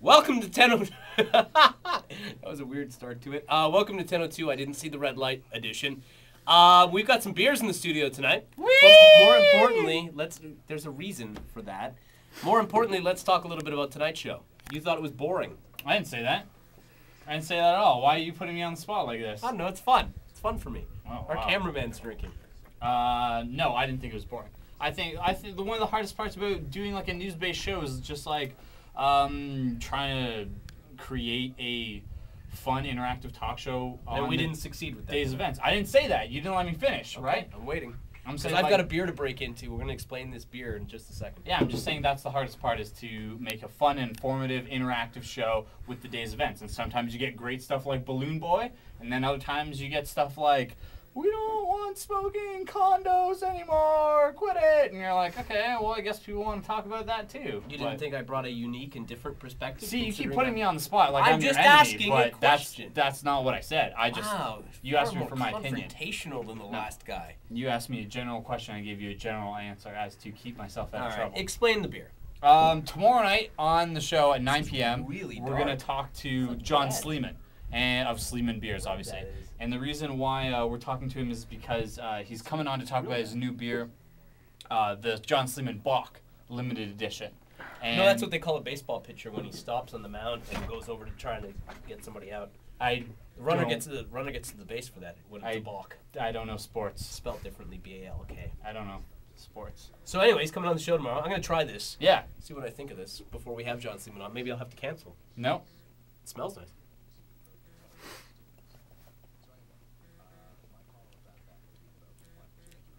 Welcome to 1002. That was a weird start to it. Welcome to 1002. I didn't see the red light edition. We've got some beers in the studio tonight. But more importantly, there's a reason for that. More importantly, let's talk a little bit about tonight's show. You thought it was boring. I didn't say that. I didn't say that at all. Why are you putting me on the spot like this? I don't know. It's fun. It's fun for me. Oh, Our wow. cameraman's drinking. No, I didn't think it was boring. I think one of the hardest parts about doing like a news-based show is just like trying to create a fun, interactive talk show on And we didn't succeed with that. day's events. I didn't say that. You didn't let me finish, Okay, right? I'm waiting. I'm Because saying I've got a beer to break into. We're going to explain this beer in just a second. Yeah, I'm just saying that's the hardest part is to make a fun, informative, interactive show with the day's events. And sometimes you get great stuff like Balloon Boy, and then other times you get stuff like, we don't want smoking condos anymore, quit it. And you're like, okay, well, I guess people want to talk about that too. You didn't think I brought a unique and different perspective? See, you keep considering putting me on the spot like I'm I'm your just enemy, asking a but question. that's not what I said. Wow, You asked far me for my more opinion. confrontational than the last guy. You asked me a general question, I gave you a general answer as to keep myself out All of right, trouble. explain the beer. Tomorrow night on the show at 9 p.m., really we're dark. going to talk to like John red. Sleeman and of Sleeman Beers, obviously. that is. And the reason why we're talking to him is because he's coming on to talk about his new beer, the John Sleeman Bock limited edition. And No, that's what they call a baseball pitcher when he stops on the mound and goes over to try to get somebody out. I The runner don't- gets to the base for that when it's a balk. I don't know sports. Spelled differently, B-A-L-K. I don't know sports. So anyway, he's coming on the show tomorrow. I'm going to try this. Yeah. See what I think of this before we have John Sleeman on. Maybe I'll have to cancel. No. It smells nice.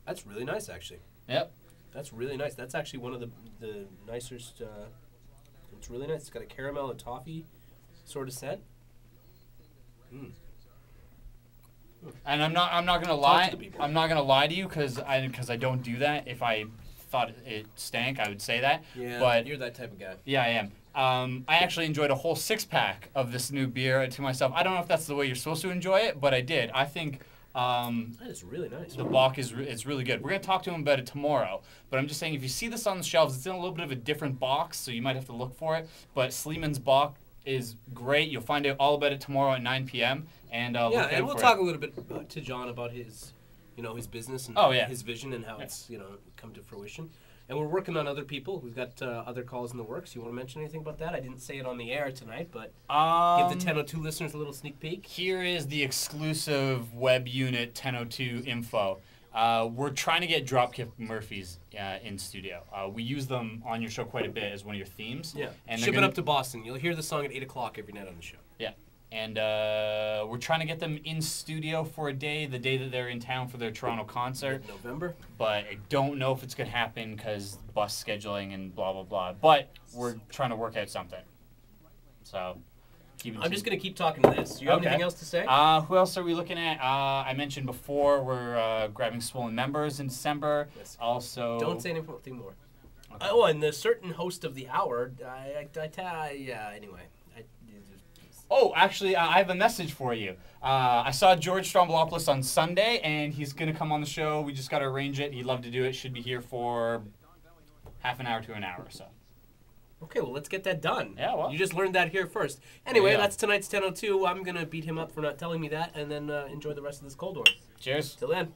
That's really nice, actually. Yep. That's really nice. That's actually one of the nicest. It's really nice. It's got a caramel and toffee sort of scent. Mm. And I'm not gonna lie. to the people. I'm not gonna lie to you because I don't do that. If I thought it stank, I would say that. Yeah, But you're that type of guy. yeah, I am. I actually enjoyed a whole 6-pack of this new beer to myself. I don't know if that's the way you're supposed to enjoy it, but I did. I think That is really nice. the Bock it's really good. We're gonna talk to him about it tomorrow. But I'm just saying, if you see this on the shelves, it's in a little bit of a different box, so you might have to look for it. But Sleeman's Bock is great. You'll find out all about it tomorrow at 9 p.m. And Yeah, look and out we'll for talk it. a little bit to John about his, his business and Oh, yeah. his vision and how it's, come to fruition. And we're working on other people. We've got other calls in the works. You want to mention anything about that? I didn't say it on the air tonight, but give the 1002 listeners a little sneak peek. Here is the exclusive web unit 1002 info. We're trying to get Dropkick Murphys in studio. We use them on your show quite a bit as one of your themes. Yeah. And Ship it up to Boston. You'll hear the song at 8 o'clock every night on the show. Yeah. And we're trying to get them in studio for a day, the day that they're in town for their Toronto concert. November. But I don't know if it's going to happen because bus scheduling and blah, blah, blah. But we're trying to work out something. So I'm just going to keep talking to this. Do you have anything else to say? Who else are we looking at? I mentioned before we're grabbing Swollen members in December. Yes. Also, Don't say anything more. Okay. And the certain host of the hour, anyway. Oh, actually, I have a message for you. I saw George Strombolopoulos on Sunday, and he's going to come on the show. We just got to arrange it. He'd love to do it. Should be here for half an hour to an hour or so. Okay, well, let's get that done. Yeah, well. You just learned that here first. Anyway, Yeah. that's tonight's 1002. I'm going to beat him up for not telling me that, and then enjoy the rest of this cold one. Cheers. Till then.